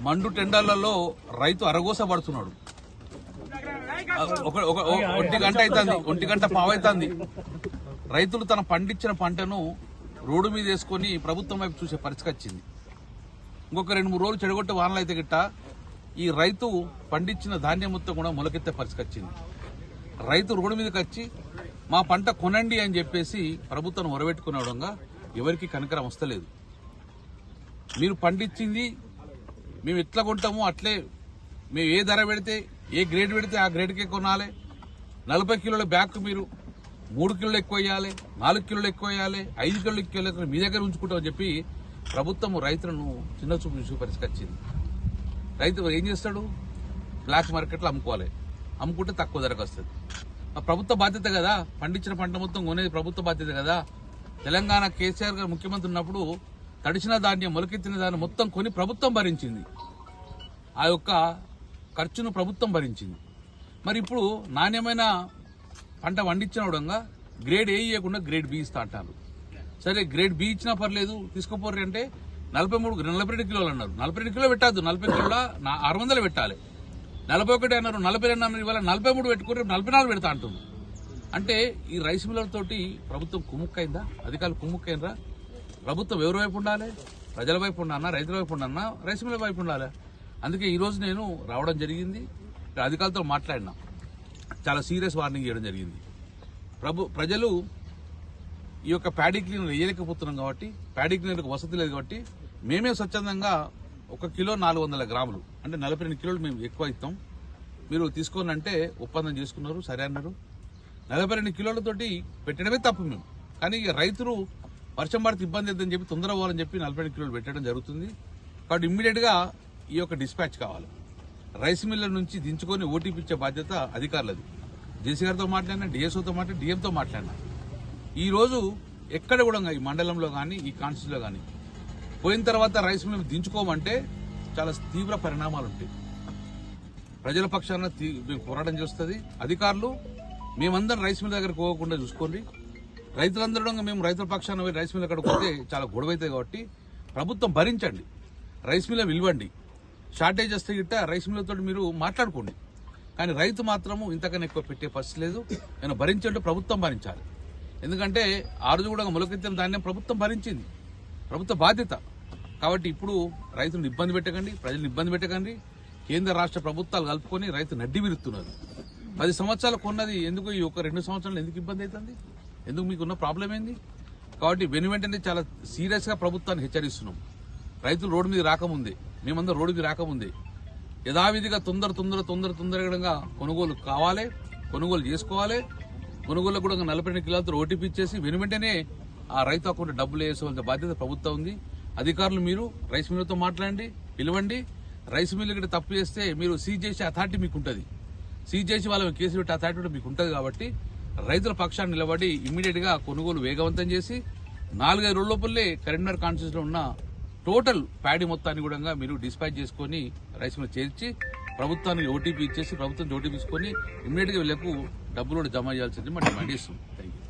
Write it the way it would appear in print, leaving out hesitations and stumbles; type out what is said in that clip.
మండు టెండర్లలో రైతు అరగోస పడుతున్నాడు. 1 గంట అవుతుంది, 1 గంట పావైతుంది. రైతులు తన పండించిన పంటను రోడ్డు మీద వేసుకుని ప్రభుత్వం వైపు చూసే పరిస్థితి వచ్చింది. ఇంకొక 2-3 రోజులు చెడగొట్టే వానలు అయితే గిట్ట ఈ రైతు పండించిన ధాన్యం మొత్తం కూడా మొలకెత్తే పరిస్థితి వచ్చింది. రైతు రోడ్డు మీదకి వచ్చి మా పంట కొనండి అని చెప్పేసి ప్రభుత్వం ఒరబెట్టుకునడంగా ఎవరికి కనికరం వస్తలేదు. మీరు పండించింది మేము ఎట్లా కొంటామో అట్లే, మేము ఏ ధర పెడితే ఏ గ్రేడ్ పెడితే ఆ గ్రేడ్కే కొనాలి. 40 కిలోల బ్యాగ్ మీరు 3 కిలోలు ఎక్కువ వేయాలి, 4 కిలోలు ఎక్కువ వేయాలి, 5 కిలోలు ఎక్కువ వేయాలి, మీ దగ్గర ఉంచుకుంటామని చెప్పి ప్రభుత్వం రైతులను చిన్న చూపు చూసే పరిస్థితి వచ్చింది. రైతు ఏం చేస్తాడు? బ్లాక్ మార్కెట్లో అమ్ముకోవాలి. అమ్ముకుంటే తక్కువ ధరకు వస్తుంది. ప్రభుత్వ బాధ్యత కదా, పండించిన పంట మొత్తం కొనేది ప్రభుత్వ బాధ్యత కదా. తెలంగాణ కేసీఆర్ గారు ముఖ్యమంత్రి ఉన్నప్పుడు తడిసిన ధాన్యం మొలకెత్తిన ధాన్యం మొత్తం కొని ప్రభుత్వం భరించింది. ఆ యొక్క ఖర్చును ప్రభుత్వం భరించింది. మరి ఇప్పుడు నాణ్యమైన పంట పండించిన విధంగా గ్రేడ్ ఏ ఇవ్వకుండా గ్రేడ్ బి ఇస్తా అంటారు. సరే, గ్రేడ్ బి ఇచ్చినా పర్లేదు తీసుకోపోరు అంటే 42 కిలోలు అన్నారు. 42 కిలో పెట్టద్దు, 40 కిలోల 600 పెట్టాలి. 41 అన్నారు, 40 అన్నారు, ఇవాళ 43 పెట్టుకుని 44 పెడతా అంటుంది. అంటే ఈ రైస్ మిల్లర్తోటి ప్రభుత్వం కుమ్ముక్కైందా? అధికారులు కుమ్ముక్కైనరా? ప్రభుత్వం ఎవరి వైపు ఉండాలి? ప్రజల వైపు ఉండాలన్నా, రైతుల వైపు ఉండాలన్నా, రైస్ మిల్లర్ వైపు ఉండాలి. అందుకే ఈ రోజు నేను రావడం జరిగింది. అధికారులతో మాట్లాడినా, చాలా సీరియస్ వార్నింగ్ చేయడం జరిగింది. ప్రజలు ఈ యొక్క ప్యాడీ క్లీనర్ వేయలేకపోతున్నాం కాబట్టి, ప్యాడీ క్లీనర్కి వసతి లేదు కాబట్టి మేమే స్వచ్ఛందంగా 1 కిలో 400 గ్రాములు అంటే 42 కిలోలు మేము ఎక్కువ ఇస్తాం, మీరు తీసుకోని అంటే ఒప్పందం చేసుకున్నారు. సరే అన్నారు. 42 కిలోలతోటి పెట్టడమే తప్పు మేము. కానీ ఇక రైతులు వర్షం పడితే ఇబ్బంది అవుతుందని చెప్పి తొందర పోవాలని చెప్పి 42 కిలోలు పెట్టడం జరుగుతుంది. కాబట్టి ఇమ్మీడియట్ గా ఈ యొక్క డిస్పాచ్ కావాలి. రైస్ మిల్లర్ నుంచి దించుకొని ఓటీపీ ఇచ్చే బాధ్యత అధికారులది. జేసీ గారితో మాట్లాడినా, డిఎస్ఓతో మాట్లాడి, డిఎంతో మాట్లాడినా. ఈ రోజు ఎక్కడ కూడా ఈ మండలంలో కానీ ఈ కాన్స్టిట్యూన్సీలో కానీ పోయిన తర్వాత రైస్ మిల్ దించుకోమంటే చాలా తీవ్ర పరిణామాలు ఉంటాయి. ప్రజల పక్షాన పోరాటం చేస్తుంది. అధికారులు మేమందరం రైస్ మిల్ దగ్గరకు పోకుండా చూసుకోండి. రైతులందరూ మేము రైతుల పక్షాన పోయి రైస్ మిల్ అక్కడికి పోతే చాలా గొడవ అవుతాయి. కాబట్టి ప్రభుత్వం భరించండి, రైస్ మిల్ విలువండి. షార్టేజ్ వస్తే గిట్ట రైస్ మిల్లతో మీరు మాట్లాడుకోండి. కానీ రైతు మాత్రము ఇంతకన్నా ఎక్కువ పెట్టే పరిస్థితి లేదు. నేను భరించంటే ప్రభుత్వం భరించాలి. ఎందుకంటే ఆ రోజు కూడా మొలకెత్తిన ధాన్యం ప్రభుత్వం భరించింది, ప్రభుత్వ బాధ్యత. కాబట్టి ఇప్పుడు రైతులను ఇబ్బంది పెట్టకండి, ప్రజలను ఇబ్బంది పెట్టకండి. కేంద్ర రాష్ట్ర ప్రభుత్వాలు కలుపుకొని రైతు నడ్డి విరుస్తున్నారు. 10 సంవత్సరాలు కొన్నది ఎందుకు ఈ 1-2 సంవత్సరాలు ఎందుకు ఇబ్బంది అవుతుంది? ఎందుకు మీకున్న ప్రాబ్లం ఏంది? కాబట్టి వెంటనే చాలా సీరియస్ గా ప్రభుత్వాన్ని హెచ్చరిస్తున్నాం. రైతులు రోడ్డు మీద రాకముందే, మేమందరం రోడ్డు మీద రాకముందే యథావిధిగా తొందరగా కొనుగోలు కావాలి, కొనుగోలు చేసుకోవాలి. కొనుగోలు కూడా 42 కిలోలతో ఓటీపీ ఇచ్చేసి వెంటనే ఆ రైతు అకౌంట్ డబ్బులు వేసుకోవాల్సిన బాధ్యత ప్రభుత్వం ఉంది. అధికారులు మీరు రైస్ మిల్లుతో మాట్లాడండి, పిలవండి. రైస్ మిల్లు ఇక్కడ తప్పు చేస్తే మీరు సీజ్ చేసే అథారిటీ మీకు ఉంటుంది. సీజ్ చేసి వాళ్ళ కేసు పెట్టే అథారిటీ మీకు ఉంటుంది. కాబట్టి రైతుల పక్షాన్ని నిలబడి ఇమ్మీడియట్ గా కొనుగోలు వేగవంతం చేసి 4-5 రోజుల లోపలే కరీంనగర్ కాన్స్టిట్యూన్సీ లో ఉన్న టోటల్ ప్యాడీ మొత్తాన్ని కూడా మీరు డిస్పాచ్ చేసుకుని రైస్ మిల్ చేర్చి ప్రభుత్వానికి ఓటీపీ ఇచ్చేసి ప్రభుత్వం ఓటీపీ తీసుకొని ఇమ్మీడియట్ గా వీళ్లకు డబ్బులు జమ చేయాల్సింది మనం డిమాండ్ చేస్తున్నాం. Thank you.